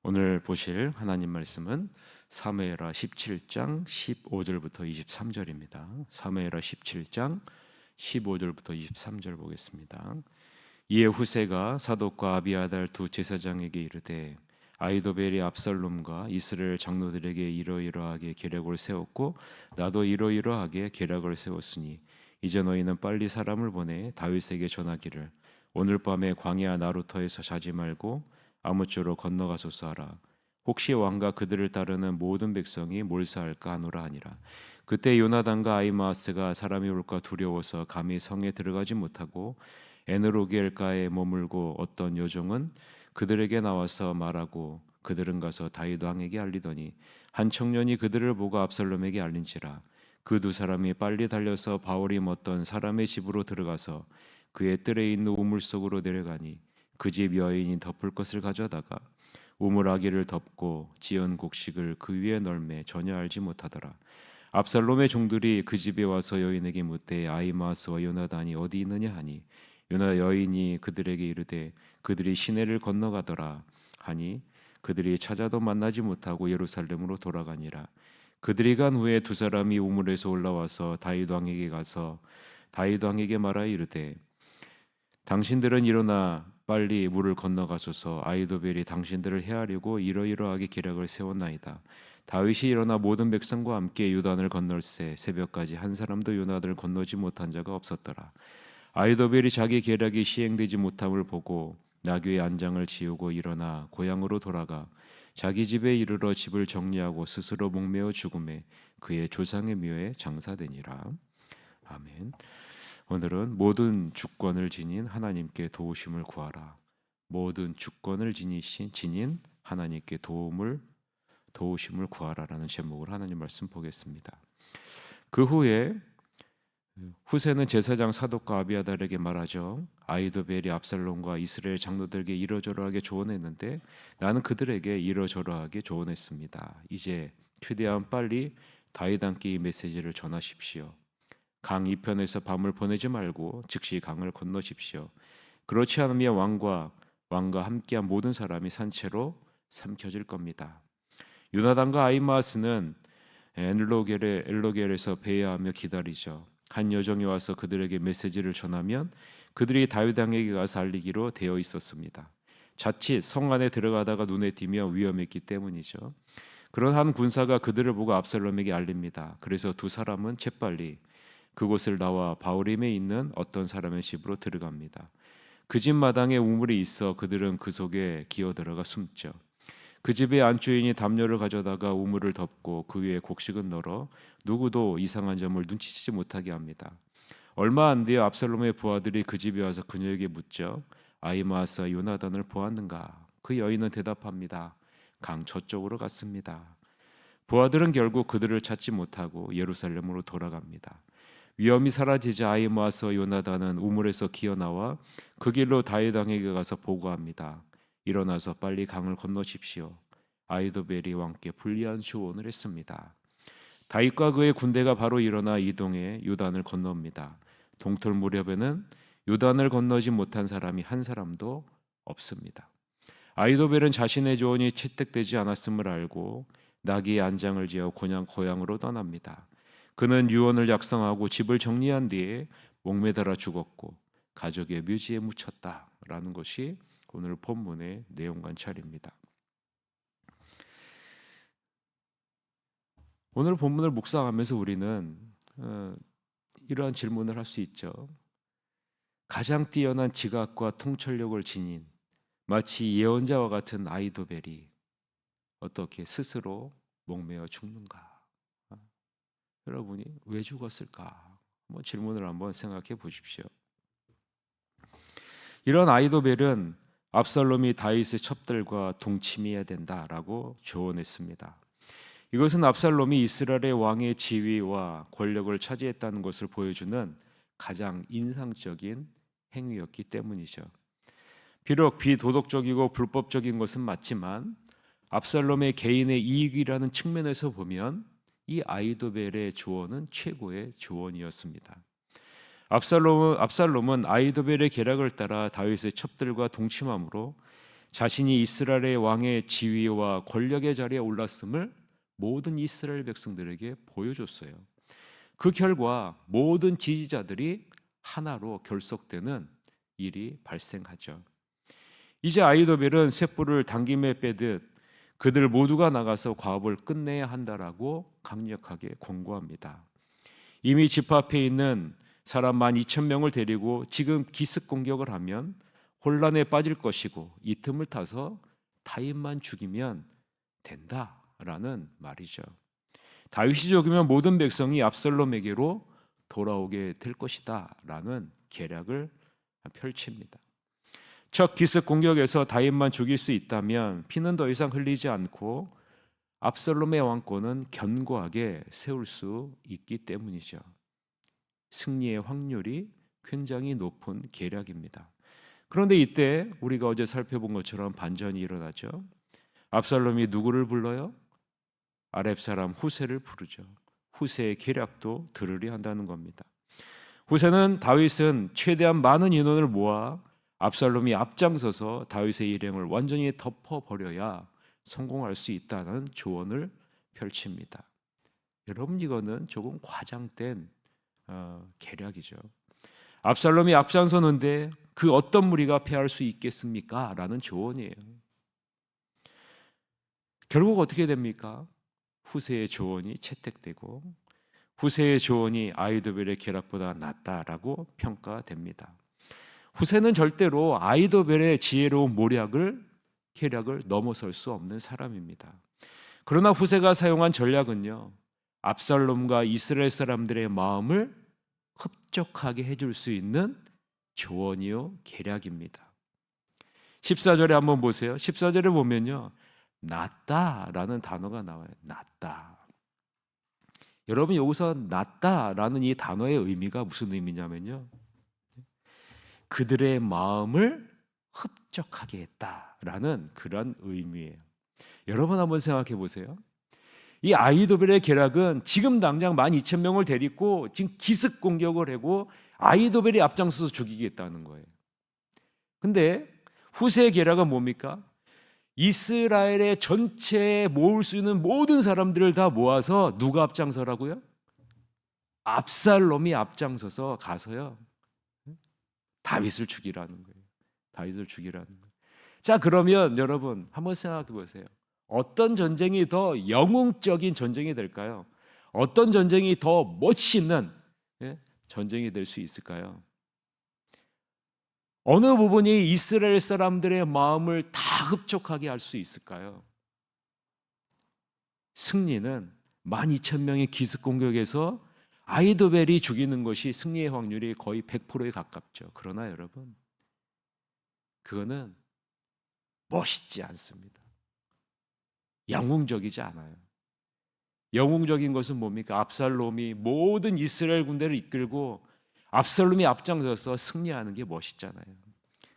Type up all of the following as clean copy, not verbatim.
오늘 보실 하나님 말씀은 사무엘하 17장 15절부터 23절입니다. 사무엘하 17장 15절부터 23절 보겠습니다. 이에 후세가 사독과 아비아달 두 제사장에게 이르되 아히도벨이 압살롬과 이스라엘 장로들에게 이러이러하게 계략을 세웠고 나도 이러이러하게 계략을 세웠으니 이제 너희는 빨리 사람을 보내 다윗에게 전하기를 오늘 밤에 광야 나루터에서 자지 말고 아무쪼록 건너가소서 하라. 혹시 왕과 그들을 따르는 모든 백성이 몰사할까 하노라 하니라. 그때 요나단과 아히마아스가 사람이 올까 두려워서 감히 성에 들어가지 못하고 에느로겔가에 머물고 어떤 요종은 그들에게 나와서 말하고 그들은 가서 다윗 왕에게 알리더니 한 청년이 그들을 보고 압살롬에게 알린지라. 그 두 사람이 빨리 달려서 바울이 მოს던 사람의 집으로 들어가서 그의 뜰에 있는 우물 속으로 내려가니 그 집 여인이 덮을 것을 가져다가 우물아기를 덮고 지은 곡식을 그 위에 널매 전혀 알지 못하더라. 압살롬의 종들이 그 집에 와서 여인에게 묻되 아히마아스와 요나단이 어디 있느냐 하니 요나 여인이 그들에게 이르되 그들이 시내를 건너가더라 하니 그들이 찾아도 만나지 못하고 예루살렘으로 돌아가니라. 그들이 간 후에 두 사람이 우물에서 올라와서 다윗 왕에게 가서 다윗 왕에게 말하여 이르되 당신들은 일어나 빨리 물을 건너가소서. 아히도벨이 당신들을 해하려고 이러이러하게 계략을 세웠나이다. 다윗이 일어나 모든 백성과 함께 요단을 건널새 새벽까지 한 사람도 요단을 건너지 못한 자가 없었더라. 아히도벨이 자기 계략이 시행되지 못함을 보고 나귀의 안장을 지우고 일어나 고향으로 돌아가 자기 집에 이르러 집을 정리하고 스스로 목매어 죽음에 그의 조상의 묘에 장사되니라. 아멘. 오늘은 모든 주권을 지닌 하나님께 도우심을 구하라. 모든 주권을 지닌 하나님께 도우심을 구하라라는 제목으로 하나님 말씀 보겠습니다. 그 후에 후세는 제사장 사독과 아비아달에게 말하죠. 아히도벨이 압살롬과 이스라엘 장로들에게 이러저러하게 조언했는데 나는 그들에게 이러저러하게 조언했습니다. 이제 최대한 빨리 다윗 함께 이 메시지를 전하십시오. 강 이편에서 밤을 보내지 말고 즉시 강을 건너십시오. 그렇지 않으면 왕과 함께한 모든 사람이 산채로 삼켜질 겁니다. 요나단과 아히마아스는 엘로겔에서 배회하며 기다리죠. 한 여종이 와서 그들에게 메시지를 전하면 그들이 다윗 왕에게 가서 알리기로 되어 있었습니다. 자칫 성 안에 들어가다가 눈에 띄며 위험했기 때문이죠. 그런 한 군사가 그들을 보고 압살롬에게 알립니다. 그래서 두 사람은 재빨리 그곳을 나와 바울임에 있는 어떤 사람의 집으로 들어갑니다. 그 집 마당에 우물이 있어 그들은 그 속에 기어 들어가 숨죠. 그 집의 안주인이 담요를 가져다가 우물을 덮고 그 위에 곡식은 널어 누구도 이상한 점을 눈치채지 못하게 합니다. 얼마 안 뒤에 압살롬의 부하들이 그 집에 와서 그녀에게 묻죠. 아히마아스와 요나단을 보았는가? 그 여인은 대답합니다. 강 저쪽으로 갔습니다. 부하들은 결국 그들을 찾지 못하고 예루살렘으로 돌아갑니다. 위험이 사라지자 아히마아스와 요나단은 우물에서 기어 나와 그 길로 다윗 왕에게 가서 보고합니다. 일어나서 빨리 강을 건너십시오. 아히도벨이 왕께 불리한 조언을 했습니다. 다윗과 그의 군대가 바로 일어나 이동해 요단을 건넙니다. 동틀 무렵에는 요단을 건너지 못한 사람이 한 사람도 없습니다. 아히도벨은 자신의 조언이 채택되지 않았음을 알고 나귀의 안장을 지어 고향으로 떠납니다. 그는 유언을 작성하고 집을 정리한 뒤에 목매달아 죽었고 가족의 묘지에 묻혔다라는 것이 오늘 본문의 내용 관찰입니다. 오늘 본문을 묵상하면서 우리는 이러한 질문을 할 수 있죠. 가장 뛰어난 지각과 통찰력을 지닌 마치 예언자와 같은 아히도벨이 어떻게 스스로 목매어 죽는가? 여러분이 왜 죽었을까? 질문을 한번 생각해 보십시오. 이런 아히도벨은 압살롬이 다윗의 첩들과 동침해야 된다라고 조언했습니다. 이것은 압살롬이 이스라엘의 왕의 지위와 권력을 차지했다는 것을 보여주는 가장 인상적인 행위였기 때문이죠. 비록 비도덕적이고 불법적인 것은 맞지만 압살롬의 개인의 이익이라는 측면에서 보면 이 아히도벨의 조언은 최고의 조언이었습니다. 압살롬은 아히도벨의 계략을 따라 다윗의 첩들과 동침함으로 자신이 이스라엘의 왕의 지위와 권력의 자리에 올랐음을 모든 이스라엘 백성들에게 보여줬어요. 그 결과 모든 지지자들이 하나로 결속되는 일이 발생하죠. 이제 아히도벨은 쇳불을 당김에 빼듯 그들 모두가 나가서 과업을 끝내야 한다라고 강력하게 권고합니다. 이미 집 앞에 있는 사람 12,000명을 데리고 지금 기습 공격을 하면 혼란에 빠질 것이고 이 틈을 타서 다윗만 죽이면 된다라는 말이죠. 다윗이 죽으면 모든 백성이 압살롬에게로 돌아오게 될 것이다 라는 계략을 펼칩니다. 첫 기습 공격에서 다윗만 죽일 수 있다면 피는 더 이상 흘리지 않고 압살롬의 왕권은 견고하게 세울 수 있기 때문이죠. 승리의 확률이 굉장히 높은 계략입니다. 그런데 이때 우리가 어제 살펴본 것처럼 반전이 일어나죠. 압살롬이 누구를 불러요? 아렙 사람 후세를 부르죠. 후세의 계략도 들으려 한다는 겁니다. 후세는 다윗은 최대한 많은 인원을 모아 압살롬이 앞장서서 다윗의 일행을 완전히 덮어버려야 성공할 수 있다는 조언을 펼칩니다. 여러분, 이거는 조금 과장된 계략이죠. 압살롬이 앞장서는데 그 어떤 무리가 패할 수 있겠습니까? 라는 조언이에요. 결국 어떻게 됩니까? 후세의 조언이 채택되고 후세의 조언이 아히도벨의 계략보다 낫다라고 평가됩니다. 후세는 절대로 아히도벨의 지혜로운 계략을 넘어설 수 없는 사람입니다. 그러나 후세가 사용한 전략은요, 압살롬과 이스라엘 사람들의 마음을 흡족하게 해줄 수 있는 조언이요 계략입니다. 14절에 한번 보세요. 14절에 보면요, 낫다라는 단어가 나와요. 낫다. 여러분, 여기서 낫다라는 이 단어의 의미가 무슨 의미냐면요, 그들의 마음을 흡족하게 했다라는 그런 의미예요. 여러분 한번 생각해 보세요. 이 아히도벨의 계략은 지금 당장 12,000명을 데리고 지금 기습 공격을 하고 아히도벨이 앞장서서 죽이겠다는 거예요. 근데 후세의 계략은 뭡니까? 이스라엘의 전체에 모을 수 있는 모든 사람들을 다 모아서 누가 앞장서라고요? 압살롬이 앞장서서 가서요, 다윗을 죽이라는 거예요. 다윗을 죽이라는 거예요. 자, 그러면 여러분 한번 생각해 보세요. 어떤 전쟁이 더 영웅적인 전쟁이 될까요? 어떤 전쟁이 더 멋있는 전쟁이 될 수 있을까요? 어느 부분이 이스라엘 사람들의 마음을 다 흡족하게 할 수 있을까요? 승리는 12,000명의 기습 공격에서 아히도벨이 죽이는 것이 승리의 확률이 거의 100%에 가깝죠. 그러나 여러분, 그거는 멋있지 않습니다. 영웅적이지 않아요. 영웅적인 것은 뭡니까? 압살롬이 모든 이스라엘 군대를 이끌고 압살롬이 앞장서서 승리하는 게 멋있잖아요.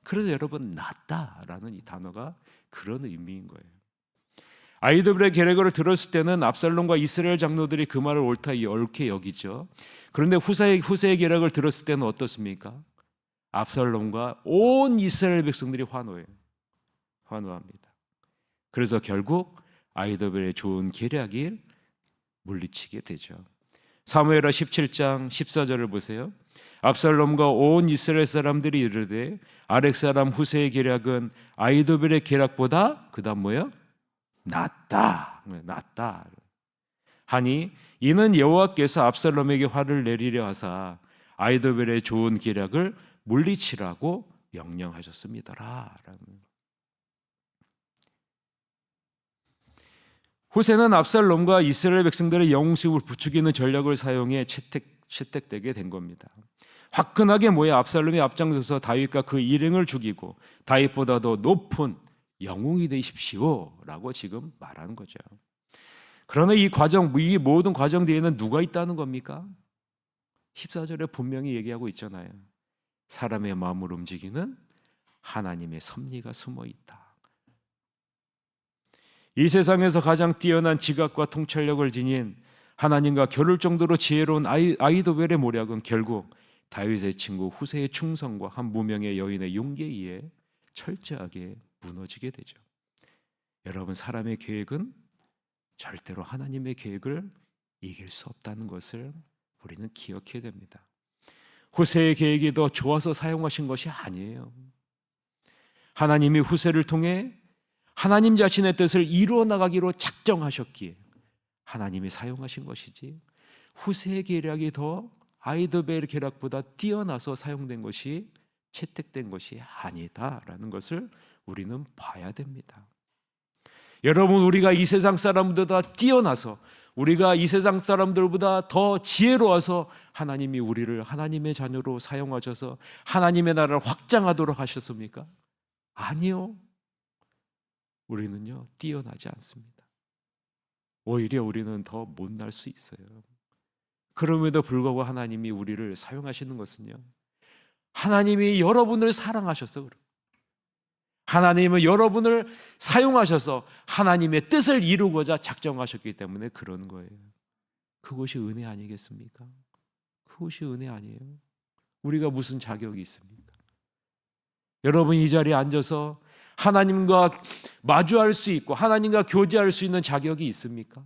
그래서 여러분, 낫다라는 이 단어가 그런 의미인 거예요. 아히도벨의 계략을 들었을 때는 압살롬과 이스라엘 장로들이 그 말을 옳게 여기죠. 그런데 후세의 계략을 들었을 때는 어떻습니까? 압살롬과 온 이스라엘 백성들이 환호합니다. 그래서 결국 아히도벨의 좋은 계략이 물리치게 되죠. 사무엘하 17장 14절을 보세요. 압살롬과 온 이스라엘 사람들이 이르되 아렉 사람 후세의 계략은 아히도벨의 계략보다 그다음 뭐예요? 낫다 하니 이는 여호와께서 압살롬에게 화를 내리려 하사 아히도벨의 좋은 계략을 물리치라고 명령하셨습니다라. 후세는 압살롬과 이스라엘 백성들의 영웅심을 부추기는 전략을 사용해 채택되게 된 겁니다. 화끈하게 모여 압살롬이 앞장서서 다윗과 그 일행을 죽이고 다윗보다 더 높은 영웅이 되십시오라고 지금 말하는 거죠. 그러나 이 모든 과정 뒤에는 누가 있다는 겁니까? 14절에 분명히 얘기하고 있잖아요. 사람의 마음을 움직이는 하나님의 섭리가 숨어 있다. 이 세상에서 가장 뛰어난 지각과 통찰력을 지닌 하나님과 겨룰 정도로 지혜로운 아히도벨의 모략은 결국 다윗의 친구 후세의 충성과 한 무명의 여인의 용기에 의해 철저하게 무너지게 되죠. 여러분, 사람의 계획은 절대로 하나님의 계획을 이길 수 없다는 것을 우리는 기억해야 됩니다. 후세의 계획이 더 좋아서 사용하신 것이 아니에요. 하나님이 후세를 통해 하나님 자신의 뜻을 이루어 나가기로 작정하셨기에 하나님이 사용하신 것이지, 후세의 계략이 더 아이도벨 계략보다 뛰어나서 사용된 것이, 채택된 것이 아니다라는 것을 우리는 봐야 됩니다. 여러분, 우리가 이 세상 사람들보다 뛰어나서, 우리가 이 세상 사람들보다 더 지혜로워서 하나님이 우리를 하나님의 자녀로 사용하셔서 하나님의 나라를 확장하도록 하셨습니까? 아니요. 우리는요, 뛰어나지 않습니다. 오히려 우리는 더 못날 수 있어요. 그럼에도 불구하고 하나님이 우리를 사용하시는 것은요, 하나님이 여러분을 사랑하셔서 그래요. 하나님은 여러분을 사용하셔서 하나님의 뜻을 이루고자 작정하셨기 때문에 그런 거예요. 그것이 은혜 아니겠습니까? 그것이 은혜 아니에요? 우리가 무슨 자격이 있습니까? 여러분, 이 자리에 앉아서 하나님과 마주할 수 있고 하나님과 교제할 수 있는 자격이 있습니까?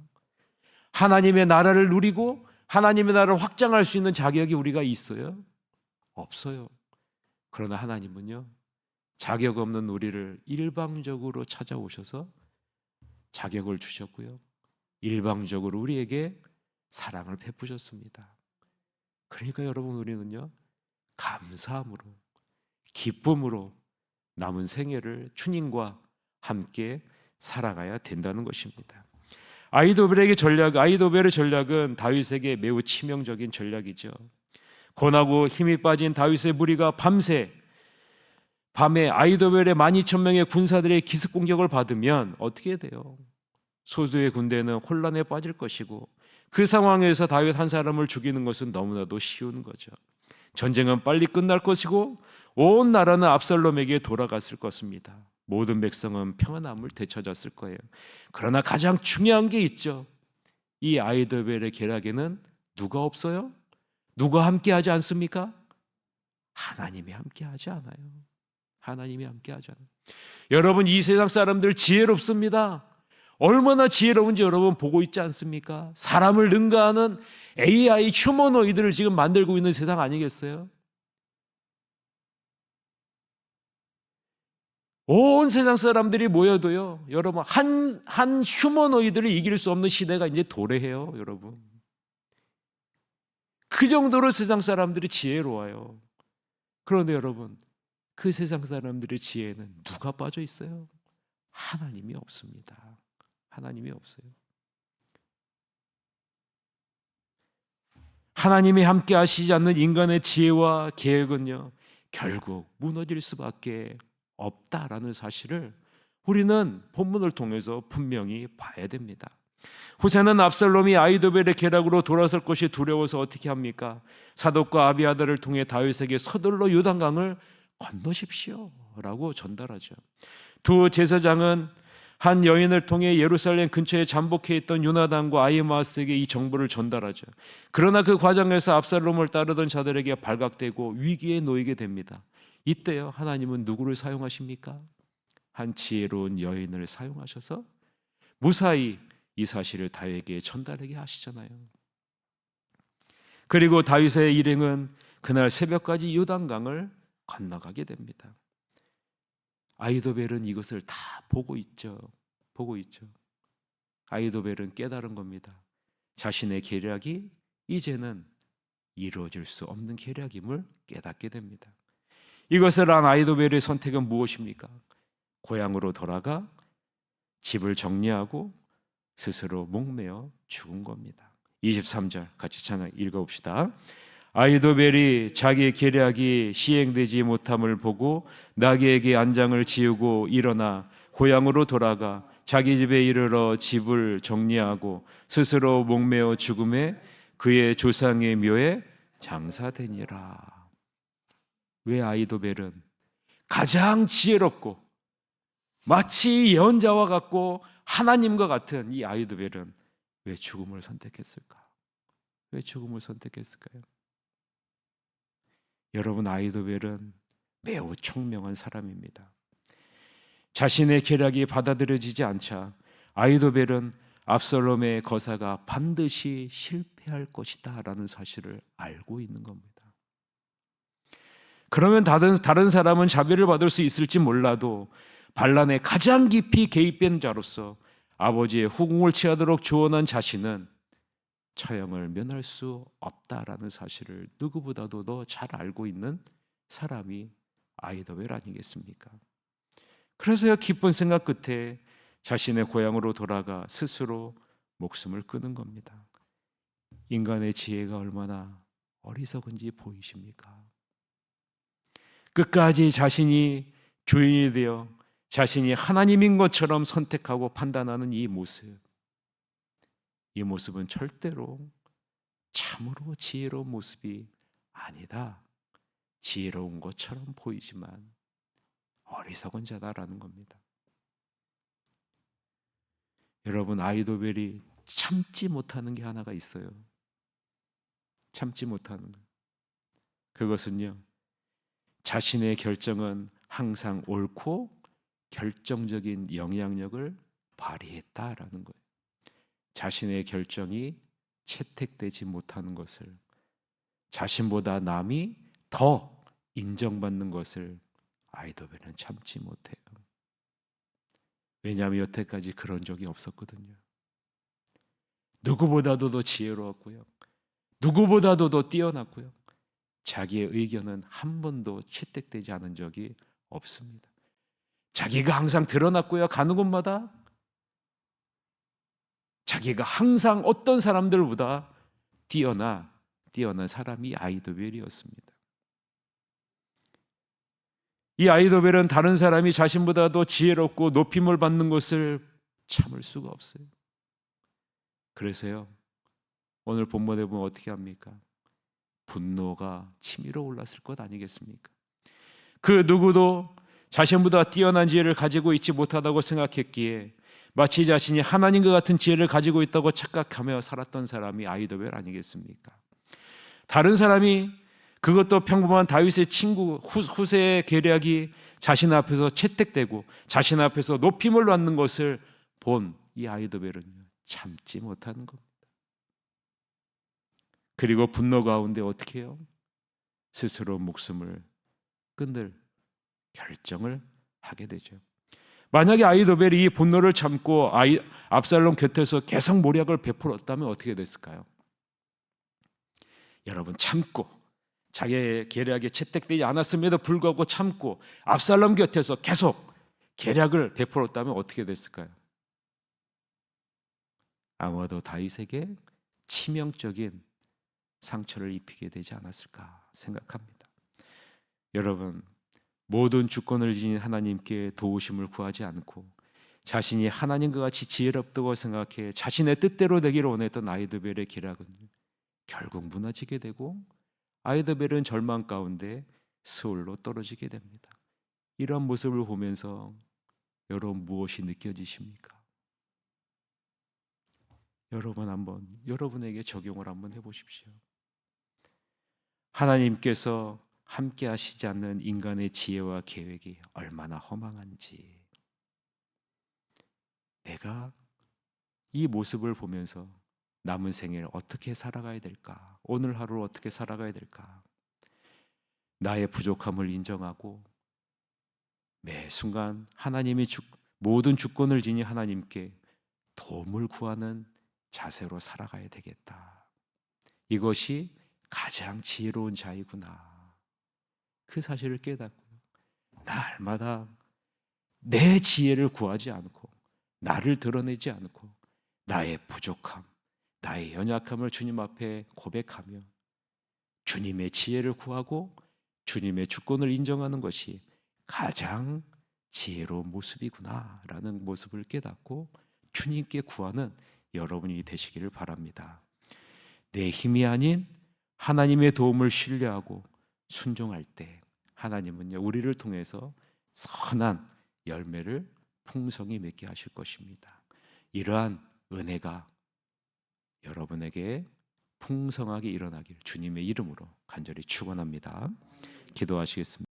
하나님의 나라를 누리고 하나님의 나라를 확장할 수 있는 자격이 우리가 있어요? 없어요. 그러나 하나님은요, 자격 없는 우리를 일방적으로 찾아오셔서 자격을 주셨고요, 일방적으로 우리에게 사랑을 베푸셨습니다. 그러니까 여러분, 우리는요, 감사함으로, 기쁨으로 남은 생애를 주님과 함께 살아가야 된다는 것입니다. 아히도벨의 전략은 다윗에게 매우 치명적인 전략이죠. 권하고 힘이 빠진 다윗의 무리가 밤에 아히도벨의 12,000명의 군사들의 기습 공격을 받으면 어떻게 돼요? 소수의 군대는 혼란에 빠질 것이고, 그 상황에서 다윗 한 사람을 죽이는 것은 너무나도 쉬운 거죠. 전쟁은 빨리 끝날 것이고 온 나라는 압살롬에게 돌아갔을 것입니다. 모든 백성은 평안함을 되찾았을 거예요. 그러나 가장 중요한 게 있죠. 이 아히도벨의 계략에는 누가 없어요? 누가 함께하지 않습니까? 하나님이 함께하지 않아요. 하나님이 함께하지 않아요. 여러분, 이 세상 사람들 지혜롭습니다. 얼마나 지혜로운지 여러분 보고 있지 않습니까? 사람을 능가하는 AI 휴머노이드를 지금 만들고 있는 세상 아니겠어요? 온 세상 사람들이 모여도요, 여러분, 한 휴머노이드를 이길 수 없는 시대가 이제 도래해요, 여러분. 그 정도로 세상 사람들이 지혜로워요. 그런데 여러분, 그 세상 사람들의 지혜는 누가 빠져 있어요? 하나님이 없습니다. 하나님이 없어요. 하나님이 함께 하시지 않는 인간의 지혜와 계획은요, 결국 무너질 수밖에 없다라는 사실을 우리는 본문을 통해서 분명히 봐야 됩니다. 후세는 압살롬이 아히도벨의 계략으로 돌아설 것이 두려워서 어떻게 합니까? 사독과 아비아달을 통해 다윗에게 서둘러 요단강을 건너십시오 라고 전달하죠. 두 제사장은 한 여인을 통해 예루살렘 근처에 잠복해 있던 요나단과 아히마아스에게 이 정보를 전달하죠. 그러나 그 과정에서 압살롬을 따르던 자들에게 발각되고 위기에 놓이게 됩니다. 이때요, 하나님은 누구를 사용하십니까? 한 지혜로운 여인을 사용하셔서 무사히 이 사실을 다윗에게 전달하게 하시잖아요. 그리고 다윗의 일행은 그날 새벽까지 요단강을 건너가게 됩니다. 아히도벨은 이것을 다 보고 있죠. 아히도벨은 깨달은 겁니다. 자신의 계략이 이제는 이루어질 수 없는 계략임을 깨닫게 됩니다. 이것을 안 아히도벨의 선택은 무엇입니까? 고향으로 돌아가 집을 정리하고 스스로 목매어 죽은 겁니다. 23절 같이 찬양 읽어봅시다. 아히도벨이 자기 계략이 시행되지 못함을 보고 나귀에게 안장을 지우고 일어나 고향으로 돌아가 자기 집에 이르러 집을 정리하고 스스로 목매어 죽음에 그의 조상의 묘에 장사되니라. 왜 아히도벨은 가장 지혜롭고 마치 예언자와 같고 하나님과 같은 이 아히도벨은 왜 죽음을 선택했을까? 왜 죽음을 선택했을까요? 여러분, 아히도벨은 매우 총명한 사람입니다. 자신의 계략이 받아들여지지 않자 아히도벨은 압살롬의 거사가 반드시 실패할 것이다 라는 사실을 알고 있는 겁니다. 그러면 다른 사람은 자비를 받을 수 있을지 몰라도 반란에 가장 깊이 개입된 자로서 아버지의 후궁을 취하도록 조언한 자신은 처형을 면할 수 없다라는 사실을 누구보다도 더 잘 알고 있는 사람이 아히도벨 아니겠습니까? 그래서야 기쁜 생각 끝에 자신의 고향으로 돌아가 스스로 목숨을 끊은 겁니다. 인간의 지혜가 얼마나 어리석은지 보이십니까? 끝까지 자신이 주인이 되어 자신이 하나님인 것처럼 선택하고 판단하는 이 모습은 절대로 참으로 지혜로운 모습이 아니다. 지혜로운 것처럼 보이지만 어리석은 자다라는 겁니다. 여러분, 아히도벨이 참지 못하는 게 하나가 있어요. 참지 못하는 것. 그것은요, 자신의 결정은 항상 옳고 결정적인 영향력을 발휘했다라는 거예요. 자신의 결정이 채택되지 못하는 것을, 자신보다 남이 더 인정받는 것을 아히도벨은 참지 못해요. 왜냐하면 여태까지 그런 적이 없었거든요. 누구보다도 더 지혜로웠고요, 누구보다도 더 뛰어났고요, 자기의 의견은 한 번도 채택되지 않은 적이 없습니다. 자기가 항상 드러났고요, 가는 곳마다 자기가 항상 어떤 사람들보다 뛰어난 사람이 아히도벨이었습니다. 이 아히도벨은 다른 사람이 자신보다 더 지혜롭고 높임을 받는 것을 참을 수가 없어요. 그래서요, 오늘 본문에 보면 어떻게 합니까? 분노가 치밀어 올랐을 것 아니겠습니까? 그 누구도 자신보다 뛰어난 지혜를 가지고 있지 못하다고 생각했기에 마치 자신이 하나님과 같은 지혜를 가지고 있다고 착각하며 살았던 사람이 아히도벨 아니겠습니까? 다른 사람이, 그것도 평범한 다윗의 친구 후세의 계략이 자신 앞에서 채택되고 자신 앞에서 높임을 받는 것을 본 이 아히도벨은 참지 못하는 겁니다. 그리고 분노 가운데 어떻게 해요? 스스로 목숨을 끊을 결정을 하게 되죠. 만약에 아히도벨이 이 분노를 참고 압살롬 곁에서 계속 모략을 베풀었다면 어떻게 됐을까요? 여러분, 참고 자기의 계략이 채택되지 않았음에도 불구하고 참고 압살롬 곁에서 계속 계략을 베풀었다면 어떻게 됐을까요? 아마도 다윗에게 치명적인 상처를 입히게 되지 않았을까 생각합니다. 여러분, 모든 주권을 지닌 하나님께 도우심을 구하지 않고 자신이 하나님과 같이 지혜롭다고 생각해 자신의 뜻대로 되기를 원했던 아히도벨의 계략은 결국 무너지게 되고 아히도벨은 절망 가운데 스올로 떨어지게 됩니다. 이런 모습을 보면서 여러분 무엇이 느껴지십니까? 여러분 한번 여러분에게 적용을 한번 해보십시오. 하나님께서 함께 하시지 않는 인간의 지혜와 계획이 얼마나 허망한지, 내가 이 모습을 보면서 남은 생을 어떻게 살아가야 될까? 오늘 하루를 어떻게 살아가야 될까? 나의 부족함을 인정하고 매 순간 하나님이 모든 주권을 지닌 하나님께 도움을 구하는 자세로 살아가야 되겠다. 이것이 가장 지혜로운 자이구나. 그 사실을 깨닫고 날마다 내 지혜를 구하지 않고 나를 드러내지 않고 나의 부족함, 나의 연약함을 주님 앞에 고백하며 주님의 지혜를 구하고 주님의 주권을 인정하는 것이 가장 지혜로운 모습이구나라는 모습을 깨닫고 주님께 구하는 여러분이 되시기를 바랍니다. 내 힘이 아닌 하나님의 도움을 신뢰하고 순종할 때 하나님은요, 우리를 통해서 선한 열매를 풍성히 맺게 하실 것입니다. 이러한 은혜가 여러분에게 풍성하게 일어나길 주님의 이름으로 간절히 축원합니다. 기도하시겠습니다.